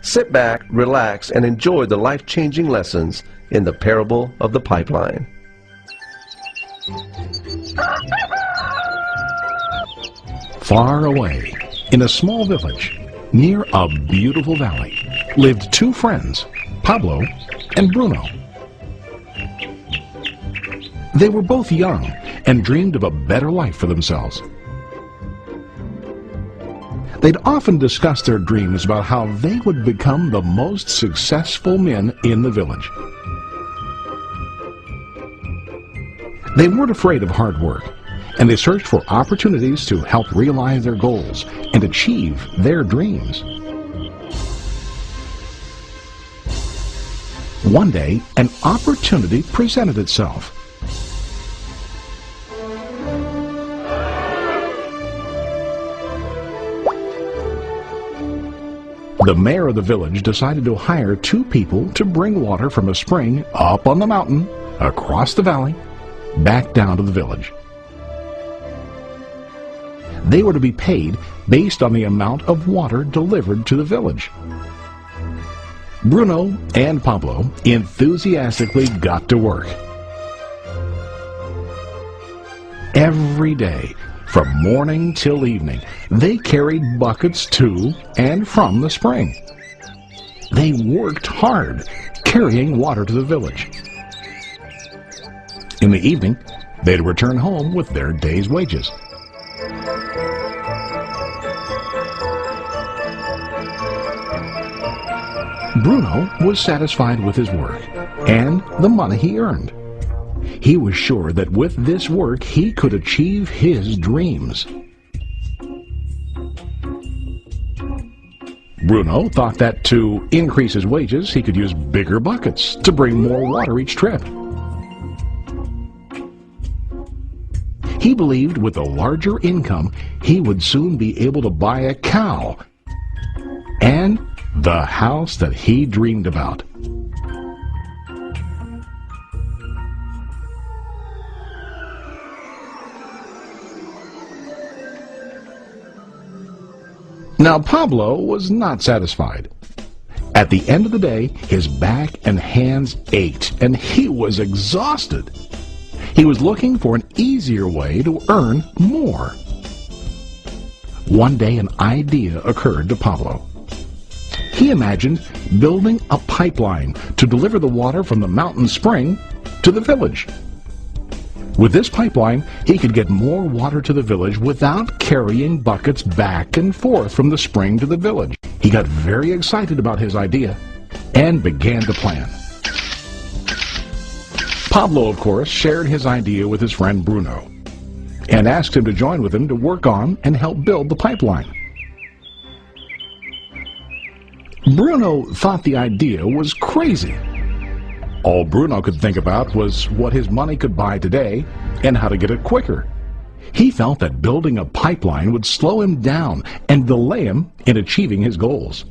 Sit back, relax, and enjoy the life-changing lessons in the parable of the pipeline. Far away, in a small village, near a beautiful valley, lived two friends, Pablo and Bruno. They were both young and dreamed of a better life for themselves. They'd often discuss their dreams about how they would become the most successful men in the village. They weren't afraid of hard work, and they searched for opportunities to help realize their goals and achieve their dreams. One day, an opportunity presented itself. The mayor of the village decided to hire two people to bring water from a spring up on the mountain, across the valley, back down to the village. They were to be paid based on the amount of water delivered to the village. Bruno and Pablo enthusiastically got to work. Every day, from morning till evening, they carried buckets to and from the spring. They worked hard, carrying water to the village. In the evening, they'd return home with their day's wages. Bruno was satisfied with his work and the money he earned. He was sure that with this work he could achieve his dreams. Bruno thought that to increase his wages he could use bigger buckets to bring more water each trip. He believed with a larger income he would soon be able to buy a cow and the house that he dreamed about. Now Pablo was not satisfied. At the end of the day, his back and hands ached, and he was exhausted. He was looking for an easier way to earn more. One day an idea occurred to Pablo. He imagined building a pipeline to deliver the water from the mountain spring to the village. With this pipeline, he could get more water to the village without carrying buckets back and forth from the spring to the village. He got very excited about his idea and began to plan. Pablo, of course, shared his idea with his friend Bruno and asked him to join with him to work on and help build the pipeline. Bruno thought the idea was crazy. All Bruno could think about was what his money could buy today and how to get it quicker. He felt that building a pipeline would slow him down and delay him in achieving his goals.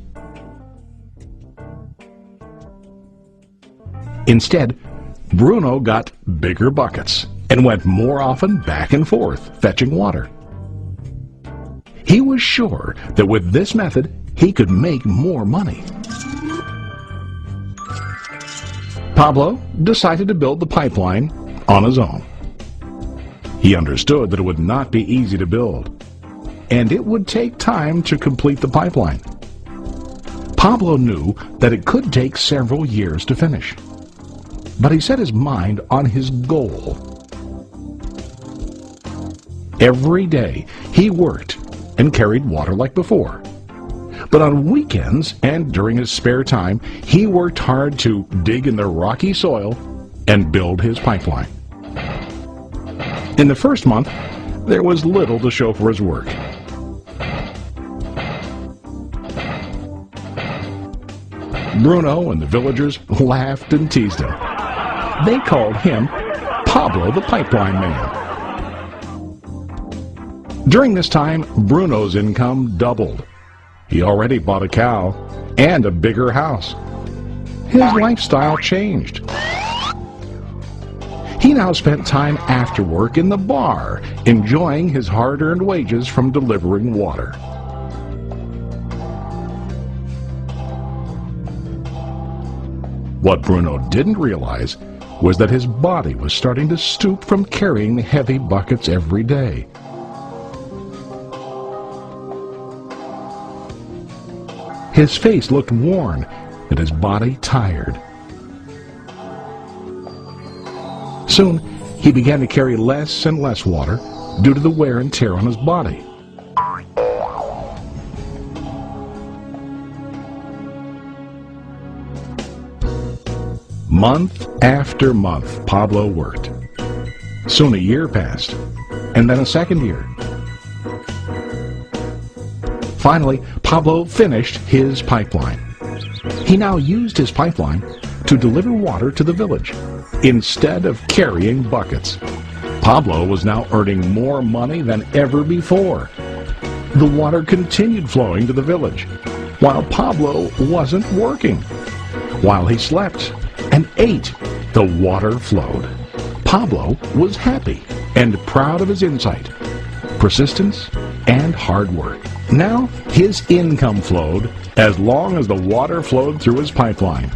Instead, Bruno got bigger buckets and went more often back and forth fetching water. He was sure that with this method he could make more money. Pablo decided to build the pipeline on his own. He understood that it would not be easy to build, and it would take time to complete the pipeline. Pablo knew that it could take several years to finish, but he set his mind on his goal. Every day he worked and carried water like before. But on weekends and during his spare time, he worked hard to dig in the rocky soil and build his pipeline. In the first month, there was little to show for his work. Bruno and the villagers laughed and teased him. They called him Pablo the Pipeline Man. During this time, Bruno's income doubled. He already bought a cow and a bigger house. His lifestyle changed. He now spent time after work in the bar, enjoying his hard-earned wages from delivering water. What Bruno didn't realize was that his body was starting to stoop from carrying the heavy buckets every day. His face looked worn and his body tired. Soon, he began to carry less and less water due to the wear and tear on his body. Month after month, Pablo worked. Soon a year passed, and then a second year. Finally, Pablo finished his pipeline. He now used his pipeline to deliver water to the village instead of carrying buckets. Pablo was now earning more money than ever before. The water continued flowing to the village, while Pablo wasn't working. While he slept and ate, the water flowed. Pablo was happy and proud of his insight, persistence, and hard work. Now his income flowed as long as the water flowed through his pipeline.